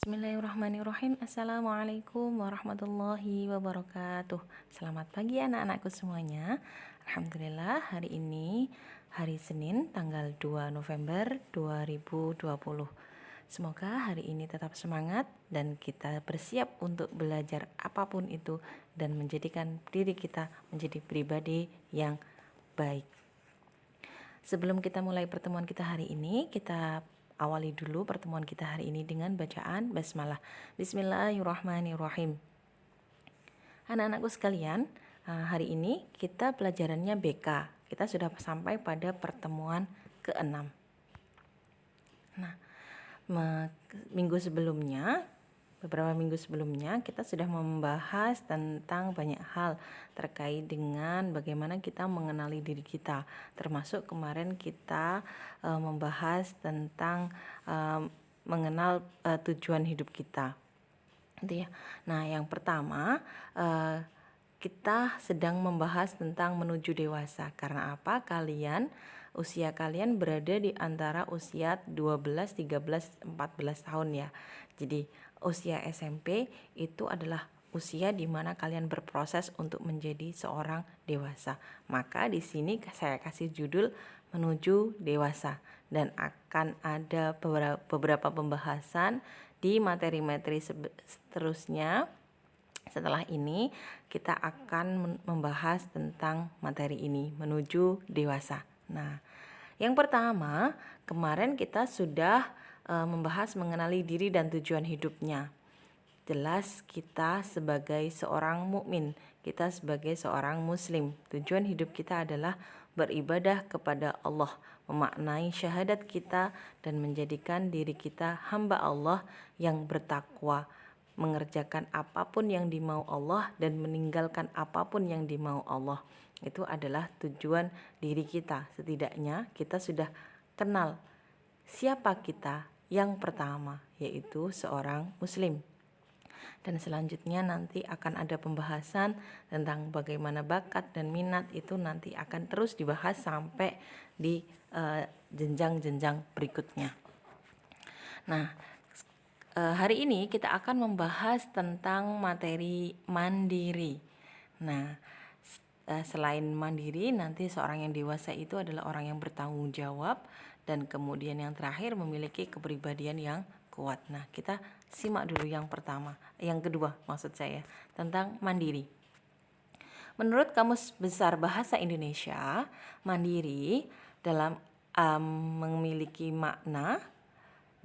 Bismillahirrahmanirrahim. Assalamualaikum warahmatullahi wabarakatuh. Selamat pagi anak-anakku semuanya. Alhamdulillah hari ini hari Senin tanggal 2 November 2020. Semoga hari ini tetap semangat dan kita bersiap untuk belajar apapun itu dan menjadikan diri kita menjadi pribadi yang baik. Sebelum kita mulai pertemuan kita hari ini, kita awali dulu pertemuan kita hari ini dengan bacaan basmalah. Bismillahirrahmanirrahim. Anak-anakku sekalian, hari ini kita pelajarannya BK. Kita sudah sampai pada pertemuan ke-6. Nah, beberapa minggu sebelumnya kita sudah membahas tentang banyak hal terkait dengan bagaimana kita mengenali diri kita. Termasuk kemarin kita membahas tentang mengenal tujuan hidup kita. Gitu ya. Nah, yang pertama kita sedang membahas tentang menuju dewasa. Karena apa? Usia kalian berada di antara usia 12, 13, 14 tahun ya. Jadi usia SMP itu adalah usia di mana kalian berproses untuk menjadi seorang dewasa. Maka di sini saya kasih judul menuju dewasa dan akan ada beberapa pembahasan di materi-materi seterusnya. Setelah ini kita akan membahas tentang materi ini menuju dewasa. Nah, yang pertama kemarin kita sudah membahas mengenali diri dan tujuan hidupnya. Jelas kita sebagai seorang mukmin, kita sebagai seorang muslim, tujuan hidup kita adalah beribadah kepada Allah, memaknai syahadat kita dan menjadikan diri kita hamba Allah yang bertakwa, mengerjakan apapun yang dimau Allah dan meninggalkan apapun yang dimau Allah. Itu adalah tujuan diri kita. Setidaknya kita sudah kenal siapa kita yang pertama, yaitu seorang muslim. Dan selanjutnya nanti akan ada pembahasan tentang bagaimana bakat dan minat itu nanti akan terus dibahas sampai di jenjang-jenjang berikutnya. Nah, hari ini kita akan membahas tentang materi mandiri. Nah, selain mandiri, nanti seorang yang dewasa itu adalah orang yang bertanggung jawab dan kemudian yang terakhir memiliki kepribadian yang kuat. Nah, kita simak dulu yang kedua maksud saya, tentang mandiri. Menurut Kamus Besar Bahasa Indonesia, mandiri dalam memiliki makna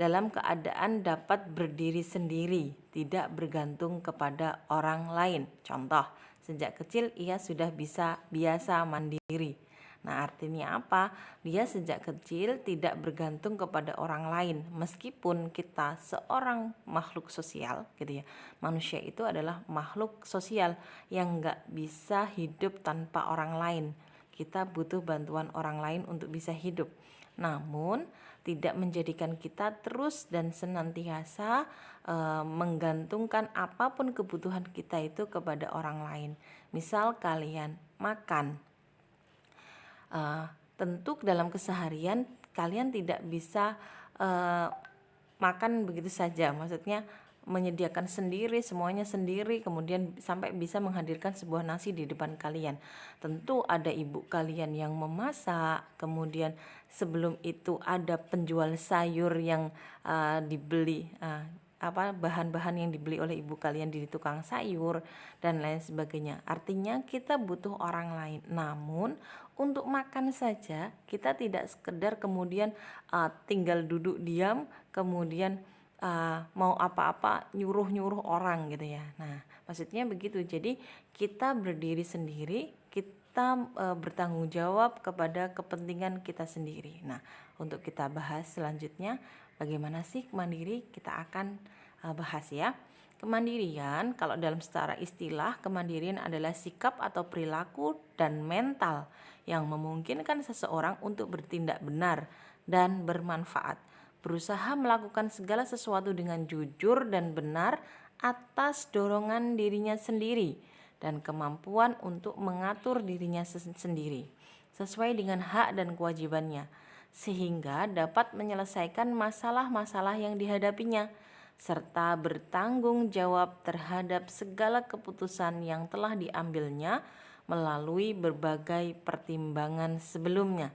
dalam keadaan dapat berdiri sendiri, tidak bergantung kepada orang lain. Contoh, sejak kecil ia sudah biasa mandiri. Nah, artinya apa? Dia sejak kecil tidak bergantung kepada orang lain. Meskipun kita seorang makhluk sosial, gitu ya. Manusia itu adalah makhluk sosial yang nggak bisa hidup tanpa orang lain. Kita butuh bantuan orang lain untuk bisa hidup. Namun tidak menjadikan kita terus dan senantiasa menggantungkan apapun kebutuhan kita itu kepada orang lain. Misal kalian makan, tentu dalam keseharian kalian tidak bisa makan begitu saja, maksudnya menyediakan sendiri, semuanya sendiri, kemudian sampai bisa menghadirkan sebuah nasi di depan kalian. Tentu ada ibu kalian yang memasak, kemudian sebelum itu ada penjual sayur yang dibeli, bahan-bahan yang dibeli oleh ibu kalian di tukang sayur dan lain sebagainya. Artinya kita butuh orang lain. Namun untuk makan saja kita tidak sekedar kemudian tinggal duduk diam kemudian mau apa-apa nyuruh-nyuruh orang gitu ya. Nah, maksudnya begitu. Jadi kita berdiri sendiri, kita bertanggung jawab kepada kepentingan kita sendiri. Nah, untuk kita bahas selanjutnya bagaimana sih mandiri, kita akan bahas ya. Kemandirian, kalau dalam secara istilah, kemandirian adalah sikap atau perilaku dan mental yang memungkinkan seseorang untuk bertindak benar dan bermanfaat, berusaha melakukan segala sesuatu dengan jujur dan benar atas dorongan dirinya sendiri dan kemampuan untuk mengatur dirinya sendiri sesuai dengan hak dan kewajibannya, sehingga dapat menyelesaikan masalah-masalah yang dihadapinya serta bertanggung jawab terhadap segala keputusan yang telah diambilnya melalui berbagai pertimbangan sebelumnya.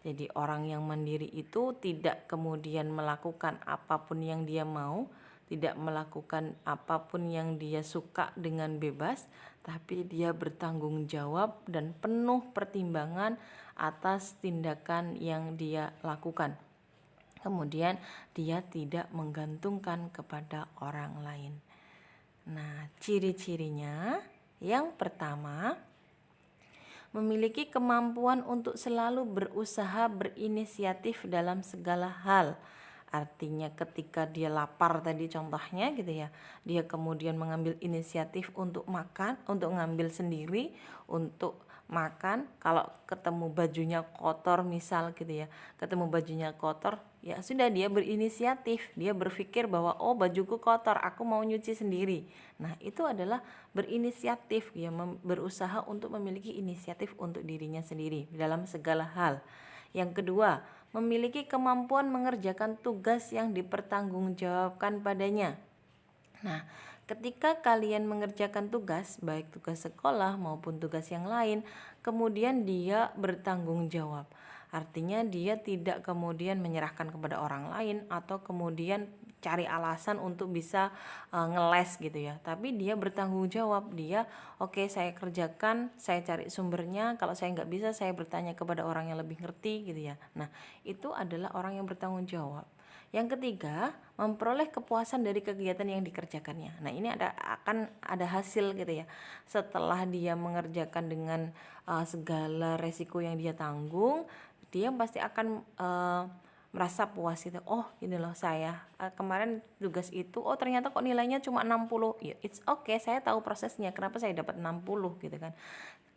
Jadi orang yang mandiri itu tidak kemudian melakukan apapun yang dia mau, tidak melakukan apapun yang dia suka dengan bebas, tapi dia bertanggung jawab dan penuh pertimbangan atas tindakan yang dia lakukan. Kemudian dia tidak menggantungkan kepada orang lain. Nah, ciri-cirinya yang pertama, memiliki kemampuan untuk selalu berusaha berinisiatif dalam segala hal. Artinya ketika dia lapar tadi contohnya gitu ya, dia kemudian mengambil inisiatif untuk makan, untuk ngambil sendiri, untuk makan. Kalau ketemu bajunya kotor misal gitu ya, ketemu bajunya kotor, ya sudah dia berinisiatif, dia berpikir bahwa oh bajuku kotor, aku mau nyuci sendiri. Nah itu adalah berinisiatif, ya berusaha untuk memiliki inisiatif untuk dirinya sendiri dalam segala hal. Yang kedua, memiliki kemampuan mengerjakan tugas yang dipertanggungjawabkan padanya. Nah, ketika kalian mengerjakan tugas, baik tugas sekolah maupun tugas yang lain, kemudian dia bertanggung jawab. Artinya dia tidak kemudian menyerahkan kepada orang lain atau kemudian cari alasan untuk bisa ngeles gitu ya. Tapi dia bertanggung jawab, dia oke, saya kerjakan, saya cari sumbernya, kalau saya nggak bisa saya bertanya kepada orang yang lebih ngerti gitu ya. Nah, itu adalah orang yang bertanggung jawab. Yang ketiga, memperoleh kepuasan dari kegiatan yang dikerjakannya. Nah, ini akan ada hasil gitu ya. Setelah dia mengerjakan dengan segala resiko yang dia tanggung, dia pasti akan merasa puas itu. Oh, ini loh saya kemarin tugas itu, oh ternyata kok nilainya cuma 60. Ya, it's okay, saya tahu prosesnya. Kenapa saya dapat 60 gitu kan.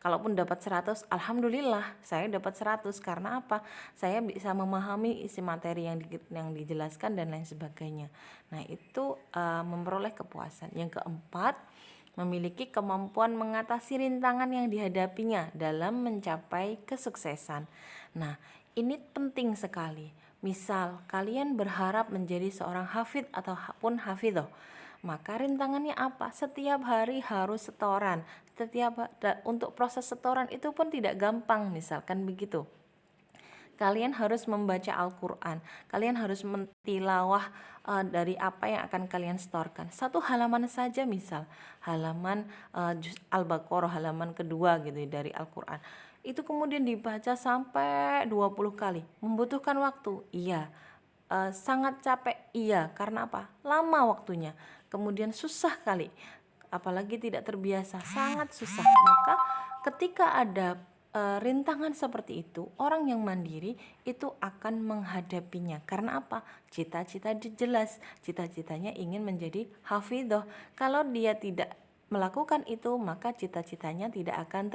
Kalaupun dapat 100, alhamdulillah saya dapat 100 karena apa? Saya bisa memahami isi materi yang dijelaskan dan lain sebagainya. Nah, itu memperoleh kepuasan. Yang keempat, memiliki kemampuan mengatasi rintangan yang dihadapinya dalam mencapai kesuksesan. Nah, ini penting sekali. Misal kalian berharap menjadi seorang hafid ataupun hafidhoh, maka rintangannya apa? Setiap hari harus setoran. Untuk proses setoran itu pun tidak gampang, misalkan begitu. Kalian harus membaca Al-Quran, kalian harus mentilawah dari apa yang akan kalian setorkan. Satu halaman saja, misal halaman juz Al-Baqarah, halaman kedua gitu dari Al-Quran. Itu kemudian dibaca sampai 20 kali. Membutuhkan waktu? Iya. Sangat capek? Iya. Karena apa? Lama waktunya. Kemudian susah kali. Apalagi tidak terbiasa, sangat susah. Maka ketika ada rintangan seperti itu, orang yang mandiri itu akan menghadapinya. Karena apa? Cita-cita jelas, cita-citanya ingin menjadi hafidhoh. Kalau dia tidak melakukan itu, maka cita-citanya tidak akan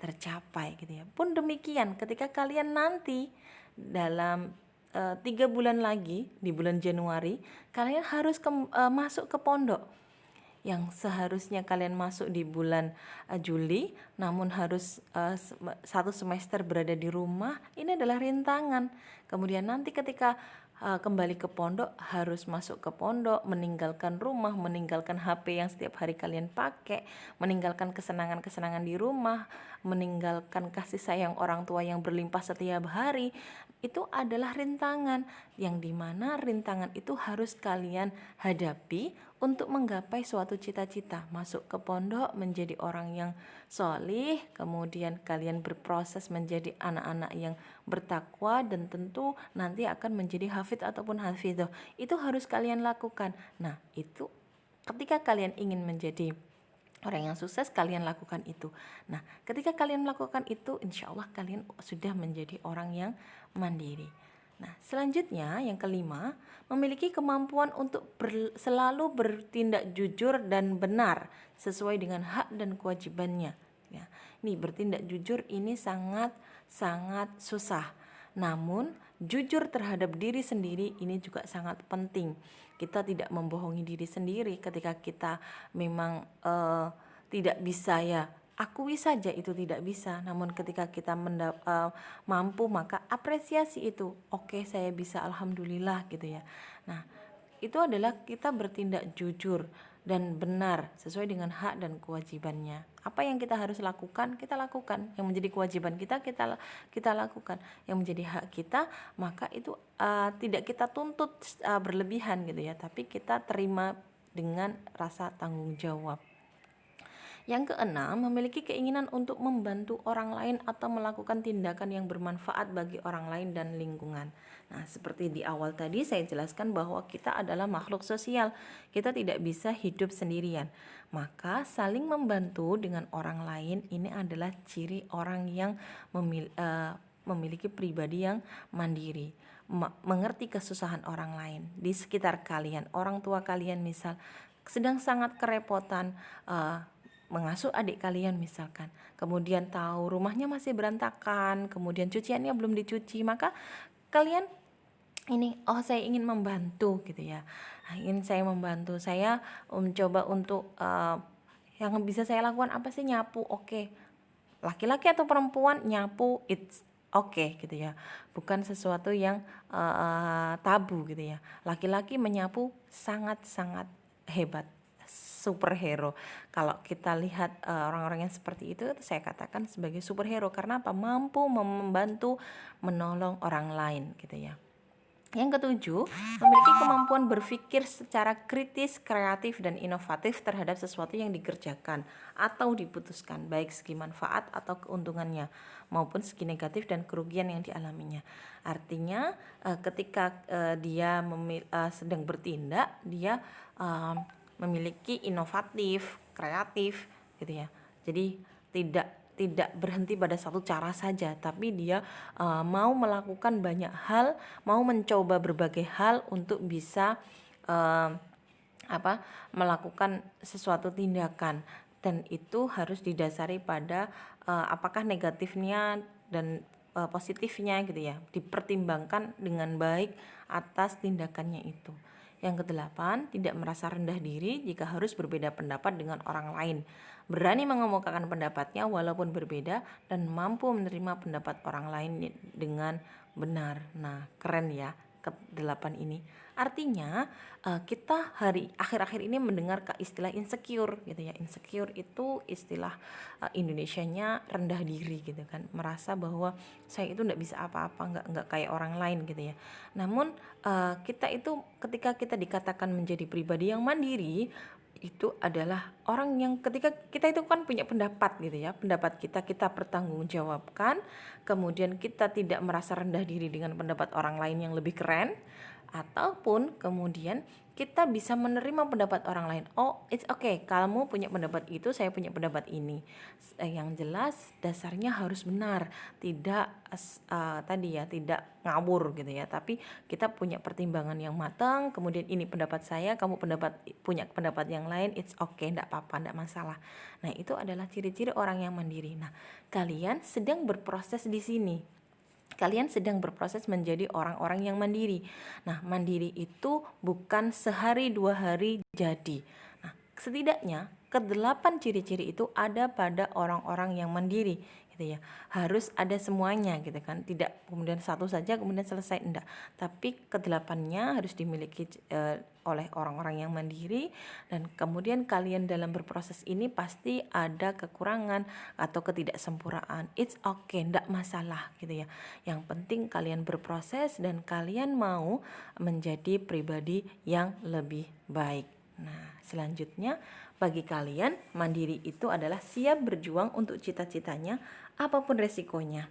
tercapai gitu ya. Pun demikian ketika kalian nanti dalam 3 bulan lagi, di bulan Januari, kalian harus masuk ke pondok yang seharusnya kalian masuk di bulan Juli, namun harus 1 semester berada di rumah. Ini adalah rintangan. Kemudian nanti ketika kembali ke pondok, harus masuk ke pondok, meninggalkan rumah, meninggalkan HP yang setiap hari kalian pakai, meninggalkan kesenangan-kesenangan di rumah, meninggalkan kasih sayang orang tua yang berlimpah setiap hari. Itu adalah rintangan yang dimana rintangan itu harus kalian hadapi untuk menggapai suatu cita-cita, masuk ke pondok, menjadi orang yang solih, kemudian kalian berproses menjadi anak-anak yang bertakwa dan tentu nanti akan menjadi hafid ataupun hafidhoh. Itu harus kalian lakukan. Nah, itu ketika kalian ingin menjadi orang yang sukses, kalian lakukan itu. Nah, ketika kalian melakukan itu, insya Allah kalian sudah menjadi orang yang mandiri. Nah, selanjutnya yang kelima, memiliki kemampuan untuk selalu bertindak jujur dan benar sesuai dengan hak dan kewajibannya. Ya, ini bertindak jujur ini sangat susah. Namun, jujur terhadap diri sendiri ini juga sangat penting. Kita tidak membohongi diri sendiri ketika kita memang tidak bisa ya. Akui saja itu tidak bisa, namun ketika kita mampu, maka apresiasi itu. Oke, saya bisa, alhamdulillah gitu ya. Nah, itu adalah kita bertindak jujur dan benar sesuai dengan hak dan kewajibannya. Apa yang kita harus lakukan, kita lakukan. Yang menjadi kewajiban kita, kita lakukan. Yang menjadi hak kita, maka itu tidak kita tuntut berlebihan gitu ya, tapi kita terima dengan rasa tanggung jawab. Yang keenam, memiliki keinginan untuk membantu orang lain atau melakukan tindakan yang bermanfaat bagi orang lain dan lingkungan. Nah, seperti di awal tadi saya jelaskan bahwa kita adalah makhluk sosial. Kita tidak bisa hidup sendirian. Maka saling membantu dengan orang lain ini adalah ciri orang yang memiliki pribadi yang mandiri, mengerti kesusahan orang lain di sekitar kalian. Orang tua kalian misal sedang sangat kerepotan mengasuh adik kalian misalkan, kemudian tahu rumahnya masih berantakan, kemudian cuciannya belum dicuci, maka kalian ini, oh saya ingin membantu gitu ya, saya mencoba untuk yang bisa saya lakukan apa sih, nyapu, oke. Laki-laki atau perempuan nyapu, it's oke gitu ya, bukan sesuatu yang tabu gitu ya. Laki-laki menyapu sangat-sangat hebat, superhero. Kalau kita lihat orang-orang yang seperti itu saya katakan sebagai superhero. Karena apa? Mampu membantu, menolong orang lain gitu ya. Yang ketujuh, memiliki kemampuan berpikir secara kritis, kreatif, dan inovatif terhadap sesuatu yang dikerjakan atau diputuskan, baik segi manfaat atau keuntungannya, maupun segi negatif dan kerugian yang dialaminya. Artinya ketika dia sedang bertindak, dia memiliki inovatif, kreatif gitu ya. Jadi tidak berhenti pada satu cara saja, tapi dia mau melakukan banyak hal, mau mencoba berbagai hal untuk bisa melakukan sesuatu tindakan, dan itu harus didasari pada apakah negatifnya dan positifnya gitu ya, dipertimbangkan dengan baik atas tindakannya itu. Yang kedelapan, tidak merasa rendah diri jika harus berbeda pendapat dengan orang lain. Berani mengemukakan pendapatnya walaupun berbeda dan mampu menerima pendapat orang lain dengan benar. Nah, keren ya ke-8 ini. Artinya kita akhir-akhir ini mendengar istilah insecure gitu ya. Insecure itu istilah Indonesianya rendah diri gitu kan. Merasa bahwa saya itu enggak bisa apa-apa, enggak kayak orang lain gitu ya. Namun kita itu ketika kita dikatakan menjadi pribadi yang mandiri, itu adalah orang yang ketika kita itu kan punya pendapat gitu ya, pendapat kita pertanggungjawabkan, kemudian kita tidak merasa rendah diri dengan pendapat orang lain yang lebih keren, ataupun kemudian kita bisa menerima pendapat orang lain. Oh, it's okay, kamu punya pendapat itu, saya punya pendapat ini. Yang jelas dasarnya harus benar, tidak tidak ngawur gitu ya. Tapi kita punya pertimbangan yang matang. Kemudian ini pendapat saya, kamu punya pendapat yang lain, it's okay, enggak apa-apa, enggak masalah. Nah, itu adalah ciri-ciri orang yang mandiri. Nah, kalian sedang berproses di sini. Kalian sedang berproses menjadi orang-orang yang mandiri. Nah, mandiri itu bukan sehari 2 hari jadi. Nah, setidaknya ke-8 ciri-ciri itu ada pada orang-orang yang mandiri gitu ya. Harus ada semuanya gitu kan. Tidak kemudian satu saja kemudian selesai, enggak. Tapi ke-8-nya harus dimiliki oleh orang-orang yang mandiri, dan kemudian kalian dalam berproses ini pasti ada kekurangan atau ketidaksempurnaan. It's okay, enggak masalah gitu ya. Yang penting kalian berproses dan kalian mau menjadi pribadi yang lebih baik. Nah, selanjutnya bagi kalian mandiri itu adalah siap berjuang untuk cita-citanya apapun resikonya.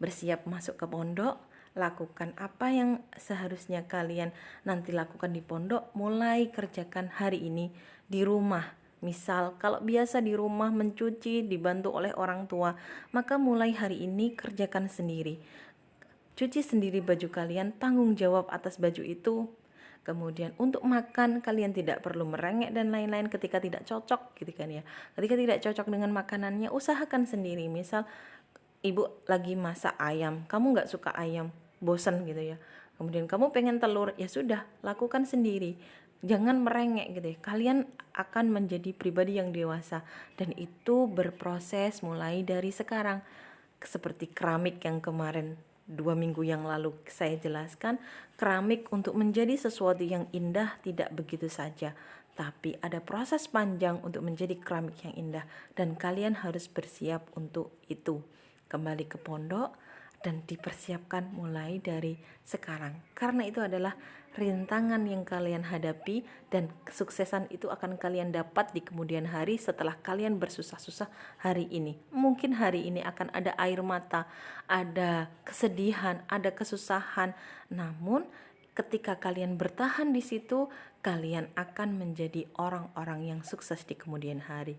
Bersiap masuk ke pondok, lakukan apa yang seharusnya kalian nanti lakukan di pondok, mulai kerjakan hari ini di rumah. Misal kalau biasa di rumah mencuci dibantu oleh orang tua, maka mulai hari ini kerjakan sendiri. Cuci sendiri baju kalian, tanggung jawab atas baju itu. Kemudian untuk makan kalian tidak perlu merengek dan lain-lain ketika tidak cocok gitu kan ya. Ketika tidak cocok dengan makanannya, usahakan sendiri. Misal ibu lagi masak ayam, kamu nggak suka ayam, bosan gitu ya. Kemudian kamu pengen telur, ya sudah, lakukan sendiri. Jangan merengek gitu ya. Kalian akan menjadi pribadi yang dewasa, dan itu berproses mulai dari sekarang. Seperti keramik yang kemarin 2 minggu yang lalu saya jelaskan, keramik untuk menjadi sesuatu yang indah tidak begitu saja, tapi ada proses panjang untuk menjadi keramik yang indah, dan kalian harus bersiap untuk itu. Kembali ke pondok dan dipersiapkan mulai dari sekarang, karena itu adalah rintangan yang kalian hadapi, dan kesuksesan itu akan kalian dapat di kemudian hari setelah kalian bersusah-susah hari ini. Mungkin hari ini akan ada air mata, ada kesedihan, ada kesusahan, namun ketika kalian bertahan di situ, kalian akan menjadi orang-orang yang sukses di kemudian hari.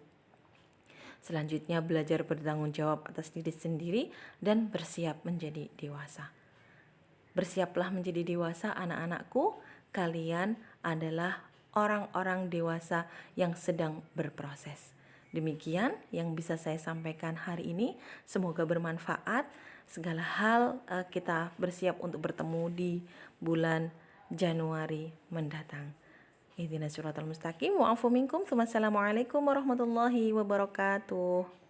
Selanjutnya, belajar bertanggung jawab atas diri sendiri dan bersiap menjadi dewasa. Bersiaplah menjadi dewasa, anak-anakku. Kalian adalah orang-orang dewasa yang sedang berproses. Demikian yang bisa saya sampaikan hari ini. Semoga bermanfaat. Segala hal kita bersiap untuk bertemu di bulan Januari mendatang. Ihdinas siratal mustaqim. Wa'afu minkum. Wassalamualaikum warahmatullahi wabarakatuh.